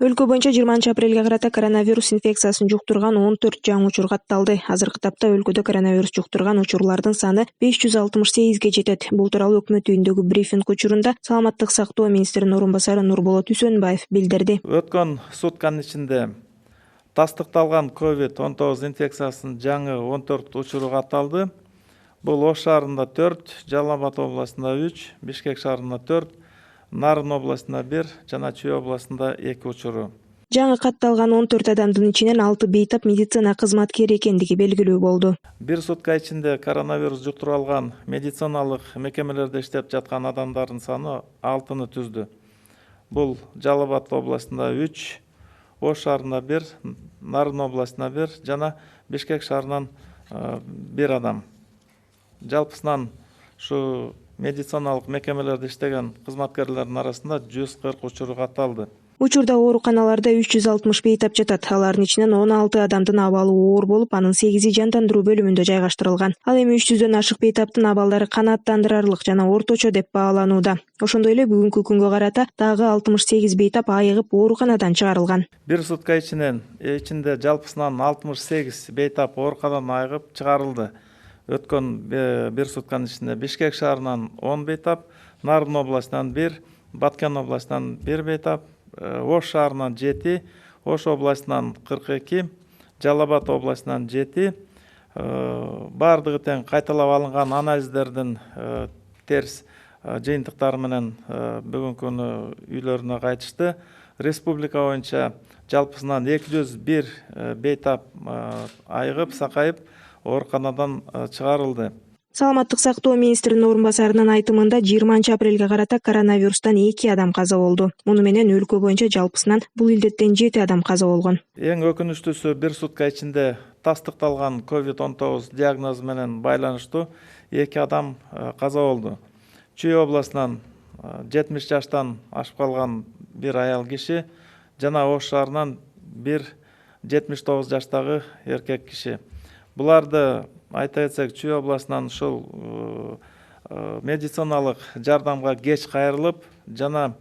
Өлкө боюнча 20 апрелге карата коронавирус инфекциясын жуктурган 14 жаңы учур катталды. Азыркы тапта өлкөдө коронавирус жуктурган учурлардын саны 568ге жетет. Бул тууралуу өкмөт үйүндөгү брифинг учурунда Саламаттык сактоо министринин орун басары Нурболот Үсөнбаев билдирди. Өткөн сутканын ичинде тастыкталган COVID-19 инфекциясынын жаңы 14 учуру катталды. Бул Ош шаарында 4, Жалал Абад областында 3, Бишкек шаарында 4, Нарын областында 1 жана Чүй областында 2 учуру. Жаңы катталган 14 адамдын ичинен 6 бейтап медицина кызматкери экендиги белгилүү болду. Бир сутка ичинде коронавирус жуктуруп алган медициналык мекемелерде иштеп жаткан адамдардын саны 6-ны түздү. Бул Жалал Абад областында 3, Ош шаарында 1, Нарын областында 1 жана Бишкек шаарынан 1 адам. Жалпысынан шу медициналык мекемелерде иштеген кызматкерлердин арасында 140 учуру катталды. Учурда ооруканаларда 360 бейтап жатат. Алардын ичинен 16 адамдын абалы оор болуп, анын 8и жандандыруу бөлүмүндө жайгаштырылган. Ал эми 300дөн ашык бейтаптын абалдары канааттандырарлык жана орточо деп бааланууда. Ошондой эле бүгүнкү күнгө карата дагы 68 бейтап айыгып ооруканадан чыгарылган. Бир сутка ичинде жалпысынан 68 бейтап ооруканадан айыгып чыгарылды. Өткөн бир сутканын ичинде Бишкек шаарынан 10 бейтап, Нарын областынан 1, Баткен областынан 1 бейтап, Ош шаарынан 7, Ош областынан 42, Жалал Абад областынан 7, бардыгы тең кайталап алынган анализдердин терс жыйынтыктары менен бүгүнкү күнү үйлөрүнө кайтышты. Республика боюнча жалпысынан 201 бейтап айыгып, сакайып, ооруканадан чыгарылды. Саламаттык сактоо министринин орун басарынын айтымында 20 апрелге карата коронавирустан 2 адам каза болду. Муну менен өлкө боюнча жалпысынан бул илдеттен 7 адам каза болгон. Эң өкүнүчтүүсү бир сутка ичинде тастыкталган COVID-19 диагнозу менен байланыштуу 2 адам каза болду. Чүй областынан 70 жаштан ашып калган бир аял киши жана Ош шаарынан 79 жаштагы эркек киши. Буларды айта кетсек, Чүй областынан ушул медициналык жардамга кеч кайрылып, жана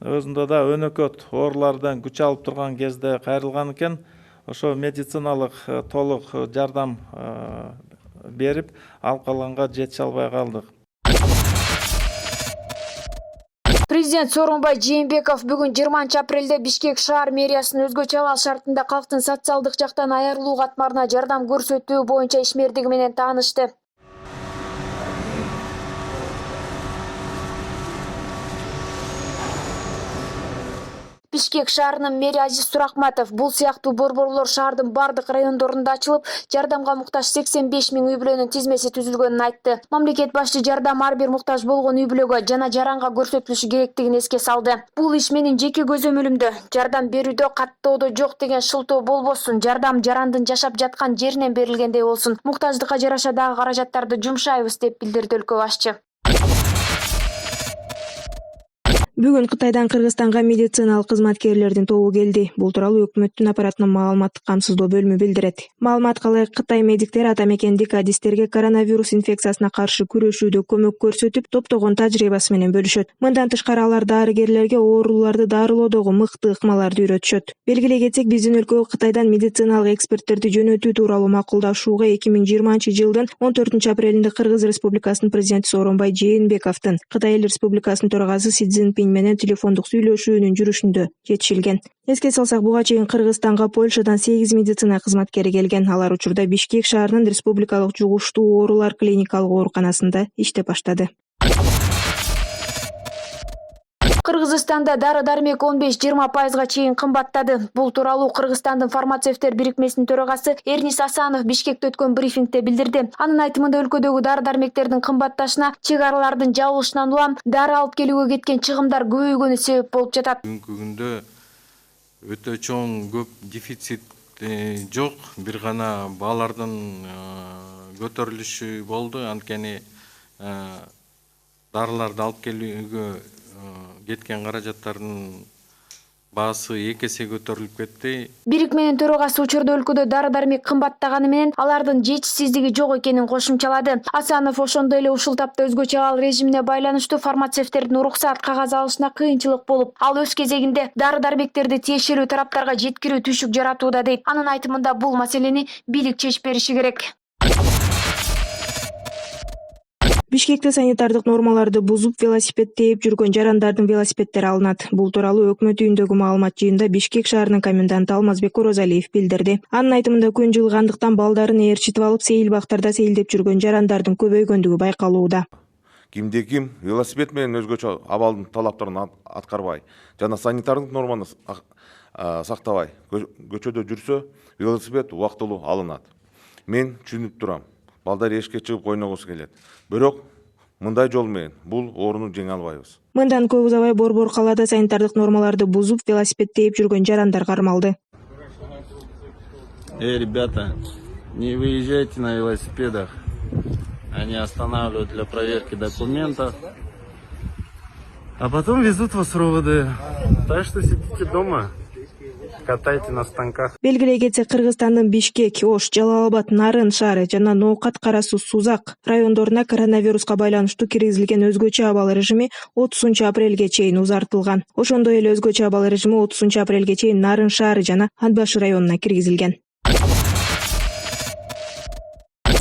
өзүндө да өнөкөт оорулардан күч алып турган кезде кайрылган экен. Ошо медициналык толук жардам берип, алып калганга жетише албай калдык. Президент Сооронбай Жээнбеков бүгүн 20 апрелде Бишкек шаар мэриясынын өзгөчө абал шартында калктын социалдык жактан айырылуу катмарына жардам көрсөтүү боюнча ишмердиги менен таанышты. Бишкек шаарынын мэри Азиз Суракматов бул сыяктуу борборлор шаардын бардык райондорунда ачылып, жардамга муктаж 85 000 үй-бүлөнүн тизмеси түзүлгөнүн айтты. Мамлекет башчы жардам ар бир муктаж болгон үй-бүлөгө жана жаранга көрсөтүлүшү керектигин эске салды. Бул иш менин жеке көзөмөлүмдө, жардам берүүдө каттоодо жок деген шылтоо болбосун, жардам жарандын жашап жаткан жеринен берилгендей болсун. Муктаждыкка жараша дагы каражаттарды жумшайбыз деп билдирди өлкө башчы. Бүгүн Кытайдан Кыргызстанга медициналык кызматкерлердин тобу келди. Бул тууралуу өкмөттүн аппаратынын маалыматтык камсыздоо бөлүмү билдирет. Маалыматка ылайык, Кытай медиктери ата мекендик адистерге коронавирус инфекциясына каршы күрөшүүдө көмөк көрсөтүп, топтогон тажрыйбасы менен бөлүшөт. Мындан тышкары алар дарыгерлерге ооруларды дарылоодогу мыкты ыкмаларды үйрөтүшөт. Белгилей кетсек, биздин өлкөгө Кытайдан медициналык эксперттерди жөнөтүү тууралуу макулдашууга 2020-жылдын 14 апрелинде Кыргыз Республикасынын президенти Сооронбай Жээнбековдун Кытай Эл Республикасынын төрагасы Си Цзиньпин менен телефондук сүйлөшүүнүн жүрүшүндө жетишилген. Эске салсак, буга чейин Кыргызстанга Польшадан 8 медицина кызматкери келген. Алар учурда Бишкек шаарынын республикалык жугуштуу оорулар клиникалык ооруканасында иштеп баштады. Кыргызстанда дары-дармек 15-20% чейин кымбаттады. Бул тууралуу Кыргызстандын фармацевттер бирикмесинин төрагасы Эрнис Асанов Бишкекте өткөн брифингде билдирди. Анын айтымында өлкөдөгү дары-дармектердин кымбатташына чек аралардын жабылышынан улам дары алып келүүгө кеткен чыгымдар көбөйгөнү себеп болуп жатат. Бүгүнкү күндө өтө чоң көп дефицит жок, бир гана баалардын көтөрүлүшү болду. Анткени дарыларды алып келүүгө кеткен каражаттардын баасы 2 эсе көтөрүлүп кетти. Бирикменин төрагасы учурда өлкөдө дары-дармек кымбаттаганы менен алардын жетишсиздиги жок экенин кошумчалады. Асанов ошондой эле ушул тапта өзгөчө абал режимине байланыштуу фармацевттердин уруксаат кагаз алышына кыйынчылык болуп, ал өз кезегинде дары-дармектерди тиешелүү тараптарга жеткирүү түшүк жаратууда дейт. Анын айтымында бул маселени бийлик чечип бериши керек. Бишкекте санитардык нормаларды бузуп, велосипед тээп жүргөн жарандардын велосипеддери алынат. Бул тууралуу өкмөт үйүндөгү маалымат жыйынында Бишкек шаарынын коменданты Алмазбек Орозалиев билдирди. Анын айтымында күн жылгандыктан балдарын ээрчитип алып, сейил бактарда сейилдеп жүргөн жарандардын көбөйгөндүгү байкалууда. Кимде-ким велосипед менен өзгөчө абалдын талаптарын аткарбай жана санитардык норманы сактабай көчөдө жүрсө, велосипед убактылуу алынат. Мен түшүнүп турам. Балдар эшикке чыгып ойногусу келет. Бирок мындай жол менен бул орунду жеңе албайбыз. Мындан көп узабай Борбор калаада санитардык нормаларды бузуп, велосипед тээп жүргөн жарандар кармалды. Ребята, не выезжайте на велосипедах. Они останавливают для проверки документов, а потом везут вас в РОВД. Так что сидите дома, катайте на станках. Белгилей кетсек, Кыргызстандын Бишкек, Ош, Жалал Абад, Нарын шаары жана Ноокат, Кара Суу, Сузак райондоруна коронавируска байланыштуу киргизилген өзгөчө абал режими 30 апрелге чейин узартылган. Ошондой эле өзгөчө абал режими 30 апрелге чейин Нарын шаары жана Ат Башы районуна киргизилген.